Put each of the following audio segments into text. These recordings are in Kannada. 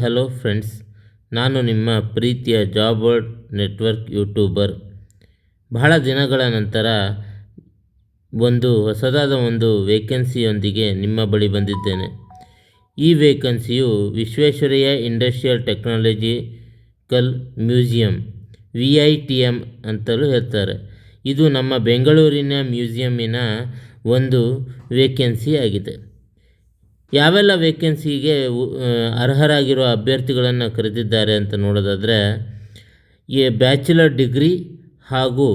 ಹಲೋ ಫ್ರೆಂಡ್ಸ್, ನಾನು ನಿಮ್ಮ ಪ್ರೀತಿಯ ಜಾಬ್ ವರ್ಡ್ ನೆಟ್ವರ್ಕ್ ಯೂಟ್ಯೂಬರ್. ಬಹಳ ದಿನಗಳ ನಂತರ ಹೊಸದಾದ ಒಂದು ವೇಕೆನ್ಸಿಯೊಂದಿಗೆ ನಿಮ್ಮ ಬಳಿ ಬಂದಿದ್ದೇನೆ. ಈ ವೇಕೆನ್ಸಿಯು Visvesvaraya industrial technological museum VITM ಅಂತಲೂ ಹೇಳ್ತಾರೆ. ಇದು ನಮ್ಮ ಬೆಂಗಳೂರಿನ ಮ್ಯೂಸಿಯಮ್ಮಿನ ಒಂದು ವೇಕೆನ್ಸಿ ಆಗಿದೆ. ಯಾವೆಲ್ಲ ವೇಕೆನ್ಸಿಗೆ ಅರ್ಹರಾಗಿರುವ ಅಭ್ಯರ್ಥಿಗಳನ್ನು ಕರೆದಿದ್ದಾರೆ ಅಂತ ನೋಡೋದಾದರೆ, ಈ ಬ್ಯಾಚುಲರ್ ಡಿಗ್ರಿ ಹಾಗೂ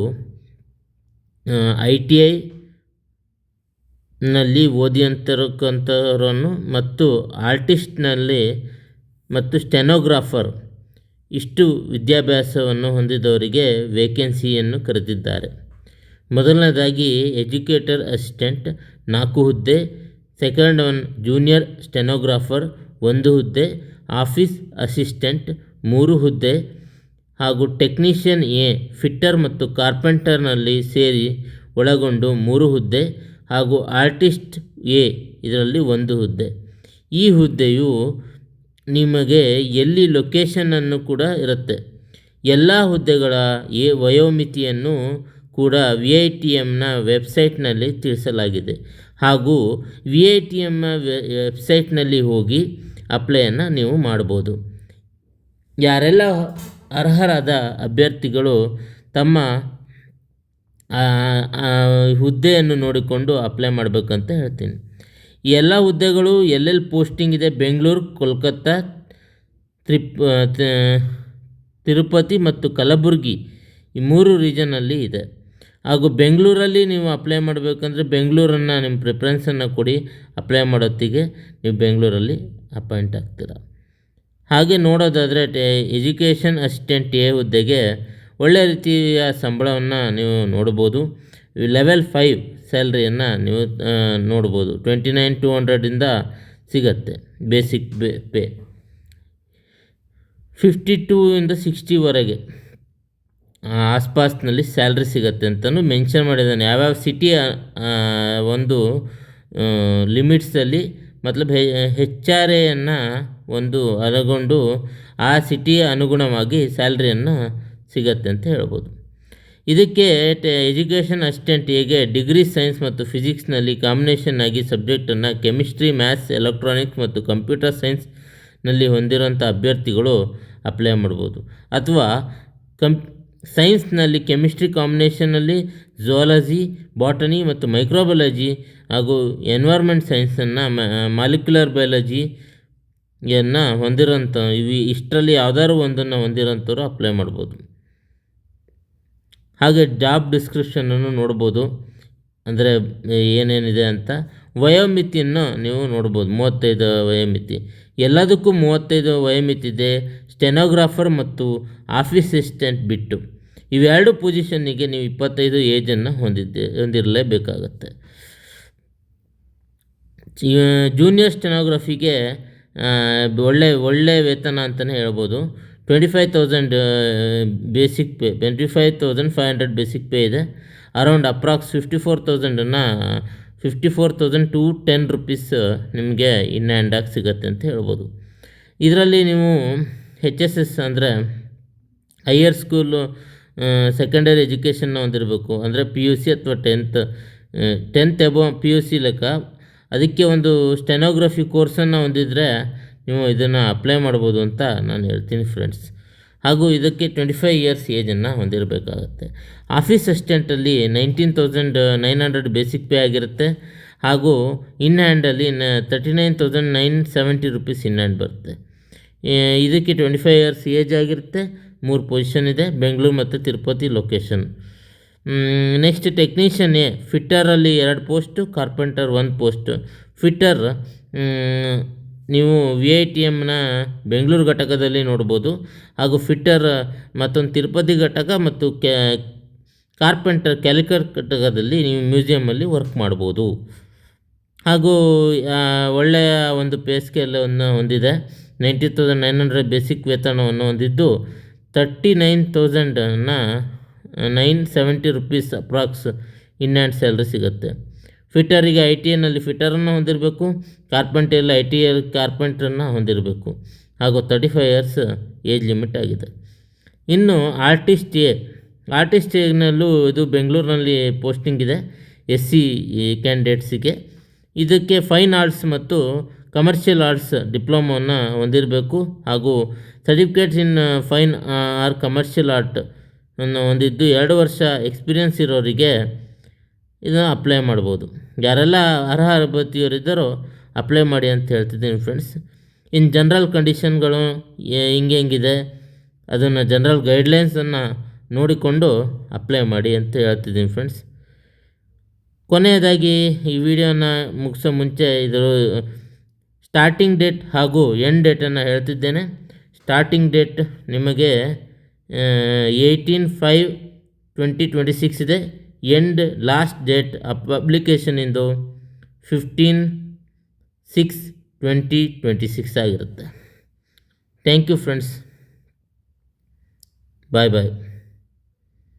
ITIನಲ್ಲಿ ಓದಿಯಂತರಕ್ಕಂಥವರನ್ನು ಮತ್ತು ಆರ್ಟಿಸ್ಟ್ನಲ್ಲಿ ಮತ್ತು ಸ್ಟೆನೋಗ್ರಾಫರ್ ಇಷ್ಟು ವಿದ್ಯಾಭ್ಯಾಸವನ್ನು ಹೊಂದಿದವರಿಗೆ ವೇಕೆನ್ಸಿಯನ್ನು ಕರೆದಿದ್ದಾರೆ. ಮೊದಲನೇದಾಗಿ ಎಜುಕೇಟರ್ ಅಸಿಸ್ಟೆಂಟ್ 4 ಹುದ್ದೆ, ಸೆಕೆಂಡ್ ಒನ್ ಜೂನಿಯರ್ ಸ್ಟೆನೋಗ್ರಾಫರ್ 1 ಹುದ್ದೆ, ಆಫೀಸ್ ಅಸಿಸ್ಟೆಂಟ್ 3 ಹುದ್ದೆ ಹಾಗೂ ಟೆಕ್ನಿಷಿಯನ್ ಫಿಟ್ಟರ್ ಮತ್ತು ಕಾರ್ಪೆಂಟರ್ನಲ್ಲಿ ಸೇರಿ ಒಳಗೊಂಡು 3 ಹುದ್ದೆ ಹಾಗೂ ಆರ್ಟಿಸ್ಟ್ ಇದರಲ್ಲಿ 1 ಹುದ್ದೆ. ಈ ಹುದ್ದೆಯು ನಿಮಗೆ ಎಲ್ಲಿ ಲೊಕೇಶನನ್ನು ಕೂಡ ಇರುತ್ತೆ. ಎಲ್ಲ ಹುದ್ದೆಗಳ ವಯೋಮಿತಿಯನ್ನು ಕೂಡ VITMನ ವೆಬ್ಸೈಟ್ನಲ್ಲಿ ತಿಳಿಸಲಾಗಿದೆ. ಹಾಗೂ VITMನ ವೆಬ್ಸೈಟ್ನಲ್ಲಿ ಹೋಗಿ ಅಪ್ಲೈಯನ್ನು ನೀವು ಮಾಡ್ಬೋದು. ಯಾರೆಲ್ಲ ಅರ್ಹರಾದ ಅಭ್ಯರ್ಥಿಗಳು ತಮ್ಮ ಹುದ್ದೆಯನ್ನು ನೋಡಿಕೊಂಡು ಅಪ್ಲೈ ಮಾಡಬೇಕಂತ ಹೇಳ್ತೀನಿ. ಈ ಎಲ್ಲ ಹುದ್ದೆಗಳು ಎಲ್ಲೆಲ್ಲಿ ಪೋಸ್ಟಿಂಗ್ ಇದೆ, ಬೆಂಗಳೂರು, ಕೋಲ್ಕತ್ತಾ, ತಿರುಪತಿ ಮತ್ತು ಕಲಬುರಗಿ ಈ 3 ರೀಜನಲ್ಲಿ ಇದೆ. ಹಾಗೂ ಬೆಂಗಳೂರಲ್ಲಿ ನೀವು ಅಪ್ಲೈ ಮಾಡಬೇಕಂದ್ರೆ ಬೆಂಗಳೂರನ್ನು ನಿಮ್ಮ ಪ್ರಿಫರೆನ್ಸನ್ನು ಕೊಡಿ. ಅಪ್ಲೈ ಮಾಡೋತ್ತಿಗೆ ನೀವು ಬೆಂಗಳೂರಲ್ಲಿ ಅಪಾಯಿಂಟ್ ಆಗ್ತೀರ. ಹಾಗೆ ನೋಡೋದಾದರೆ ಎಜುಕೇಷನ್ ಅಸಿಸ್ಟೆಂಟ್ ಹುದ್ದೆಗೆ ಒಳ್ಳೆಯ ರೀತಿಯ ಸಂಬಳವನ್ನು ನೀವು ನೋಡ್ಬೋದು. ಲೆವೆಲ್ 5 ಸ್ಯಾಲ್ರಿಯನ್ನು ನೀವು ನೋಡ್ಬೋದು. 29,200ಇಂದ ಸಿಗತ್ತೆ ಬೇಸಿಕ್ ಪೇ. 52ಇಂದ 60ವರೆಗೆ ಆಸ್ಪಾಸ್ನಲ್ಲಿ ಸ್ಯಾಲ್ರಿ ಸಿಗತ್ತೆ ಅಂತಲೂ ಮೆನ್ಷನ್ ಮಾಡಿದ್ದಾನೆ. ಯಾವ್ಯಾವ ಸಿಟಿಯ ಒಂದು ಲಿಮಿಟ್ಸಲ್ಲಿ ಮತ್ಲಬ್ HRAಯನ್ನು ಒಂದು ಅನುಗೊಂಡು ಆ ಸಿಟಿಯ ಅನುಗುಣವಾಗಿ ಸ್ಯಾಲ್ರಿಯನ್ನು ಸಿಗತ್ತೆ ಅಂತ ಹೇಳ್ಬೋದು. ಇದಕ್ಕೆ ಎಜುಕೇಷನ್ ಅಸಿಸ್ಟೆಂಟ್ ಡಿಗ್ರಿ ಸೈನ್ಸ್ ಮತ್ತು ಫಿಸಿಕ್ಸ್ನಲ್ಲಿ ಕಾಂಬಿನೇಷನ್ ಆಗಿ ಸಬ್ಜೆಕ್ಟನ್ನು ಕೆಮಿಸ್ಟ್ರಿ, ಮ್ಯಾಥ್ಸ್, ಎಲೆಕ್ಟ್ರಾನಿಕ್ಸ್ ಮತ್ತು ಕಂಪ್ಯೂಟರ್ ಸೈನ್ಸ್ನಲ್ಲಿ ಹೊಂದಿರುವಂಥ ಅಭ್ಯರ್ಥಿಗಳು ಅಪ್ಲೈ ಮಾಡ್ಬೋದು. ಅಥವಾ ಸೈನ್ಸ್ನಲ್ಲಿ ಕೆಮಿಸ್ಟ್ರಿ ಕಾಂಬಿನೇಷನಲ್ಲಿ ಝುವಾಲಜಿ, ಬಾಟನಿ ಮತ್ತು ಮೈಕ್ರೋಬಯಾಲಜಿ ಹಾಗೂ ಎನ್ವೈರ್ಮೆಂಟ್ ಸೈನ್ಸನ್ನು ಮಾಲಿಕ್ಯುಲರ್ ಬಯಾಲಜಿಯನ್ನು ಹೊಂದಿರೋಂಥ ಇಷ್ಟರಲ್ಲಿ ಯಾವ್ದಾದ್ರು ಒಂದನ್ನು ಹೊಂದಿರೋಂಥವ್ರು ಅಪ್ಲೈ ಮಾಡ್ಬೋದು. ಹಾಗೆ ಜಾಬ್ ಡಿಸ್ಕ್ರಿಪ್ಷನನ್ನು ನೋಡ್ಬೋದು, ಅಂದರೆ ಏನೇನಿದೆ ಅಂತ. ವಯೋಮಿತಿಯನ್ನು ನೀವು ನೋಡ್ಬೋದು. 35 ವಯೋಮಿತಿ. ಎಲ್ಲದಕ್ಕೂ 35 ವಯೋಮಿತಿ ಇದೆ. ಸ್ಟೆನೋಗ್ರಾಫರ್ ಮತ್ತು ಆಫೀಸ್ ಅಸಿಸ್ಟೆಂಟ್ ಬಿಟ್ಟು ಇವೆರಡು ಪೊಸಿಷನ್ನಿಗೆ ನೀವು 25 ಏಜನ್ನು ಹೊಂದಿರಲೇಬೇಕಾಗತ್ತೆ. ಜೂನಿಯರ್ ಸ್ಟೆನೋಗ್ರಫಿಗೆ ಒಳ್ಳೆ ವೇತನ ಅಂತಲೇ ಹೇಳ್ಬೋದು. 25,000 ಬೇಸಿಕ್ ಪೇ, 25,500 ಬೇಸಿಕ್ ಪೇ ಇದೆ. ಅರೌಂಡ್ ಅಪ್ರಾಕ್ಸ್ 54,000 ಟು 10 ರೂಪೀಸ್ ನಿಮಗೆ ಇನ್ ಹ್ಯಾಂಡಾಗಿ ಸಿಗುತ್ತೆ ಅಂತ ಹೇಳ್ಬೋದು. ಇದರಲ್ಲಿ ನೀವು HSS ಅಂದರೆ ಹೈಯರ್ ಸ್ಕೂಲು ಸೆಕೆಂಡರಿ ಎಜುಕೇಷನ್ನ ಹೊಂದಿರಬೇಕು. ಅಂದರೆ PUC ಅಥವಾ 10th ಎಬೋ PUC ಲೆಕ್ಕ. ಅದಕ್ಕೆ ಒಂದು ಸ್ಟೆನೋಗ್ರಫಿ ಕೋರ್ಸನ್ನು ಹೊಂದಿದರೆ ನೀವು ಇದನ್ನು ಅಪ್ಲೈ ಮಾಡ್ಬೋದು ಅಂತ ನಾನು ಹೇಳ್ತೀನಿ ಫ್ರೆಂಡ್ಸ್. ಹಾಗೂ ಇದಕ್ಕೆ 25 ಇಯರ್ಸ್ ಏಜನ್ನು ಹೊಂದಿರಬೇಕಾಗತ್ತೆ. ಆಫೀಸ್ ಅಸಿಸ್ಟೆಂಟಲ್ಲಿ 19,900 ಬೇಸಿಕ್ ಪೇ ಆಗಿರುತ್ತೆ. ಹಾಗೂ ಇನ್ ಹ್ಯಾಂಡಲ್ಲಿ 39,970 ರೂಪೀಸ್ ಇನ್ ಹ್ಯಾಂಡ್ ಬರುತ್ತೆ. ಇದಕ್ಕೆ 25 ಇಯರ್ಸ್ ಏಜ್ ಆಗಿರುತ್ತೆ. 3 ಪೊಸಿಷನ್ ಇದೆ, ಬೆಂಗಳೂರು ಮತ್ತು ತಿರುಪತಿ ಲೊಕೇಶನ್. ನೆಕ್ಸ್ಟ್ ಟೆಕ್ನಿಷಿಯನ್ ಫಿಟ್ಟರಲ್ಲಿ 2 ಪೋಸ್ಟು, ಕಾರ್ಪೆಂಟರ್ 1 ಪೋಸ್ಟು. ಫಿಟ್ಟರ್ ನೀವು VITMನ ಬೆಂಗಳೂರು ಘಟಕದಲ್ಲಿ ನೋಡ್ಬೋದು. ಹಾಗೂ ಫಿಟ್ಟರ್ ಮತ್ತೊಂದು ತಿರುಪತಿ ಘಟಕ ಮತ್ತು ಕಾರ್ಪೆಂಟರ್ ಕ್ಯಾಲಿಕರ್ ಘಟಕದಲ್ಲಿ ನೀವು ಮ್ಯೂಸಿಯಮಲ್ಲಿ ವರ್ಕ್ ಮಾಡ್ಬೋದು. ಹಾಗೂ ಒಳ್ಳೆಯ ಒಂದು ಪೇ ಸ್ಕೇಲನ್ನು ಹೊಂದಿದೆ. 90,900 ಬೇಸಿಕ್ ವೇತನವನ್ನು ಹೊಂದಿದ್ದು 39,970 rupees approx in hand salary ಸಿಗುತ್ತೆ. ಫಿಟ್ಟರಿಗೆ ಐ ಟಿ ಐನಲ್ಲಿ ಫಿಟ್ಟರನ್ನು ಹೊಂದಿರಬೇಕು, ಕಾರ್ಪೆಂಟ್ರಲ್ಲಿ ಐ ಟಿ ಐ ಕಾರ್ಪೆಂಟ್ರನ್ನು ಹೊಂದಿರಬೇಕು ಹಾಗೂ 35 ಇಯರ್ಸ್ ಏಜ್ ಲಿಮಿಟ್ ಆಗಿದೆ. ಇನ್ನು ಆರ್ಟಿಸ್ಟ್ ಎನಲ್ಲೂ ಇದು ಬೆಂಗಳೂರಿನಲ್ಲಿ ಪೋಸ್ಟಿಂಗ್ ಇದೆ SC ಕ್ಯಾಂಡಿಡೇಟ್ಸಿಗೆ. ಇದಕ್ಕೆ ಫೈನ್ ಆರ್ಟ್ಸ್ ಮತ್ತು ಕಮರ್ಷಿಯಲ್ ಆರ್ಟ್ಸ್ ಡಿಪ್ಲೊಮೊವನ್ನು ಹೊಂದಿರಬೇಕು ಹಾಗೂ ಸರ್ಟಿಫಿಕೇಟ್ಸ್ ಇನ್ ಫೈನ್ ಆರ್ ಕಮರ್ಷಿಯಲ್ ಆರ್ಟ್ ಅನ್ನು ಹೊಂದಿದ್ದು 2 ವರ್ಷ ಎಕ್ಸ್ಪೀರಿಯನ್ಸ್ ಇರೋರಿಗೆ ಇದನ್ನು ಅಪ್ಲೈ ಮಾಡ್ಬೋದು. ಯಾರೆಲ್ಲ ಅರ್ಹ ಅಭ್ಯರ್ಥಿಯವರಿದ್ದಾರೋ ಅಪ್ಲೈ ಮಾಡಿ ಅಂತ ಹೇಳ್ತಿದ್ದೀನಿ ಫ್ರೆಂಡ್ಸ್. ಇನ್ನು ಜನರಲ್ ಕಂಡೀಷನ್ಗಳು ಹೆಂಗಿದೆ ಅದನ್ನು ಜನರಲ್ ಗೈಡ್ಲೈನ್ಸನ್ನು ನೋಡಿಕೊಂಡು ಅಪ್ಲೈ ಮಾಡಿ ಅಂತ ಹೇಳ್ತಿದ್ದೀನಿ ಫ್ರೆಂಡ್ಸ್. ಕೊನೆಯದಾಗಿ ಈ ವಿಡಿಯೋನ ಮುಗಿಸೋ ಮುಂಚೆ ಇದರ ಸ್ಟಾರ್ಟಿಂಗ್ ಡೇಟ್ ಹಾಗೂ ಎಂಡ್ ಡೇಟನ್ನು ಹೇಳ್ತಿದ್ದೇನೆ. ಸ್ಟಾರ್ಟಿಂಗ್ ಡೇಟ್ ನಿಮಗೆ 18/5/2026 ಇದೆ. ಎಂಡ್ ಲಾಸ್ಟ್ ಡೇಟ್ ಅಪ್ಲಿಕೇಶನಿಂದು 15/6/2026 ಆಗಿರುತ್ತೆ. Thank you friends. Bye bye.